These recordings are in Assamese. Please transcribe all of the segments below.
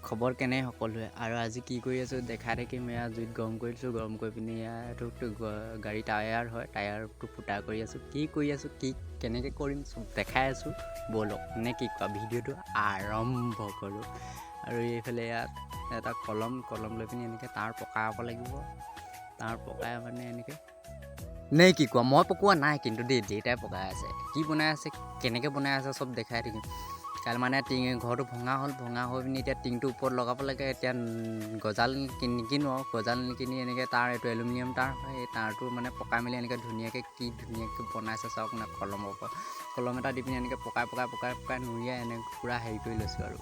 খবৰ কেনে সকলোৱে আৰু আজি কি কৰি আছোঁ দেখাই থাকিম। এয়া জুইত গৰম কৰিছোঁ, গৰম কৰি পিনি এইটো গাড়ী টায়াৰ হয়, টায়াৰটো ফুটা কৰি আছোঁ। কি কৰি আছোঁ, কি কেনেকৈ কৰিম চব দেখাই আছোঁ, ব'লক নে কি কোৱা ভিডিঅ'টো আৰম্ভ কৰোঁ। আৰু এইফালে ইয়াত এটা কলম লৈ পিনি এনেকৈ তাঁৰ পকাব লাগিব। তাঁৰ পকাই মানে এনেকৈ নে কি কোৱা, মই পকোৱা নাই কিন্তু দেউতাই পকাই আছে। কি বনাই আছে, কেনেকৈ বনাই আছে চব দেখাই থাকিম। কাইলৈ মানে ঘৰটো ভঙা হৈ পিনি এতিয়া টিংটো ওপৰত লগাব লাগে। এতিয়া গজাল নিকিনো আৰু গজাল নিকিনি এনেকৈ তাঁৰ, এইটো এলুমিনিয়াম তাঁৰ হয়। এই তাঁৰটো মানে পকাই মেলি এনেকৈ ধুনীয়াকৈ বনাইছে চাওক না। কলম এটা দি পিনি এনেকৈ পকাই নুৰিয়াই এনেকৈ পূৰা হেৰি কৰি লৈছোঁ আৰু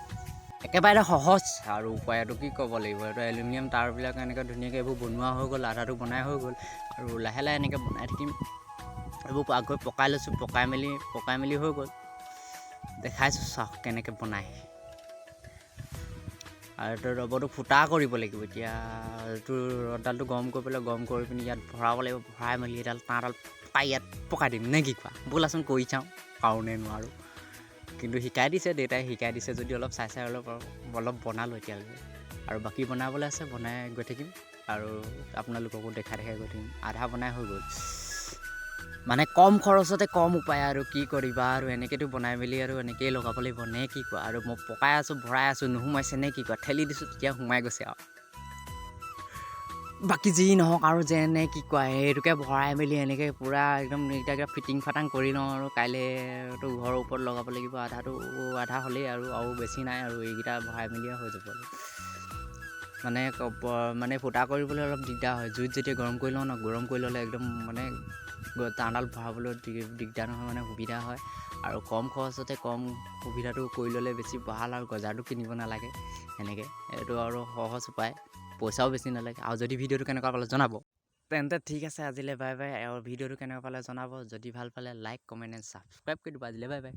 একেবাৰে সহজ আৰু উপায়। এইটো কি ক'ব লাগিব, এইটো এলুমিনিয়াম তাঁৰবিলাক এনেকৈ ধুনীয়াকৈ এইবোৰ বনোৱা হৈ গ'ল, আধাটো বনাই হৈ গ'ল আৰু লাহে এনেকৈ বনাই থাকিম। এইবোৰ আগত পকাই লৈছোঁ, পকাই মেলি হৈ গ'ল। দেখাইছোঁ চাওক কেনেকৈ বনাই। আৰু এইটো ৰবৰটো ফুটা কৰিব লাগিব। এতিয়া এইটো ৰডডালটো গৰম কৰি পিনি ইয়াত ভৰাব লাগিব। ভৰাই মেলি এডাল তাঁৰডাল পাই ইয়াত পকাই দিম নে কি কোৱা, ব'লাচোন কৰি চাওঁ পাৰোঁনে নোৱাৰোঁ। কিন্তু শিকাই দিছে দেউতাই, শিকাই দিছে যদি অলপ চাই অলপ বনালোঁ এতিয়ালৈকে। আৰু বাকী বনাবলৈ আছে, বনাই গৈ থাকিম আৰু আপোনালোককো দেখাই গৈ থাকিম। আধা বনাই হৈ গ'ল, মানে কম খৰচতে কম উপায় আৰু কি কৰিবা আৰু এনেকৈতো বনাই মেলি আৰু এনেকৈয়ে লগাব লাগিব নে কি কোৱা। আৰু মই পকাই আছোঁ, ভৰাই আছোঁ, নোসোমাইছে নে কি কোৱা, ঠেলি দিছোঁ তেতিয়া সোমাই গৈছে আৰু বাকী যি নহওক আৰু যেনে কি কোৱা, এইটোকে ভৰাই মেলি এনেকৈ পূৰা একদম এতিয়া ফিটিং ফাটাং কৰি লওঁ। আৰু কাইলৈতো ঘৰৰ ওপৰত লগাব লাগিব। আধা হ'লেই আৰু বেছি নাই আৰু এইকেইটা ভৰাই মেলিয়ে হৈ যাব। মানে ফুটা কৰিবলৈ অলপ দিগদাৰ হয়। জুইত যেতিয়া গৰম কৰি লওঁ ন, গৰম কৰি ল'লে একদম মানে তাঁৰডাল ভৰাবলৈ দিগদাৰ নহয়, মানে সুবিধা হয়। আৰু কম খৰচতে কম সুবিধাটো কৰি ল'লে বেছি ভাল আৰু গজাৰটো কিনিব নালাগে। এনেকৈ এইটো আৰু সহজ উপায়, পইচাও বেছি নালাগে। আৰু যদি ভিডিঅ'টো কেনেকুৱা পালে জনাব। তেন্তে ঠিক আছে, আজিলৈ বাই বাই। আৰু ভিডিঅ'টো কেনেকুৱা পালে জনাব। যদি ভাল পালে লাইক, কমেণ্ট এণ্ড ছাবস্ক্ৰাইব কৰি দিব। আজিলৈ বাই বাই।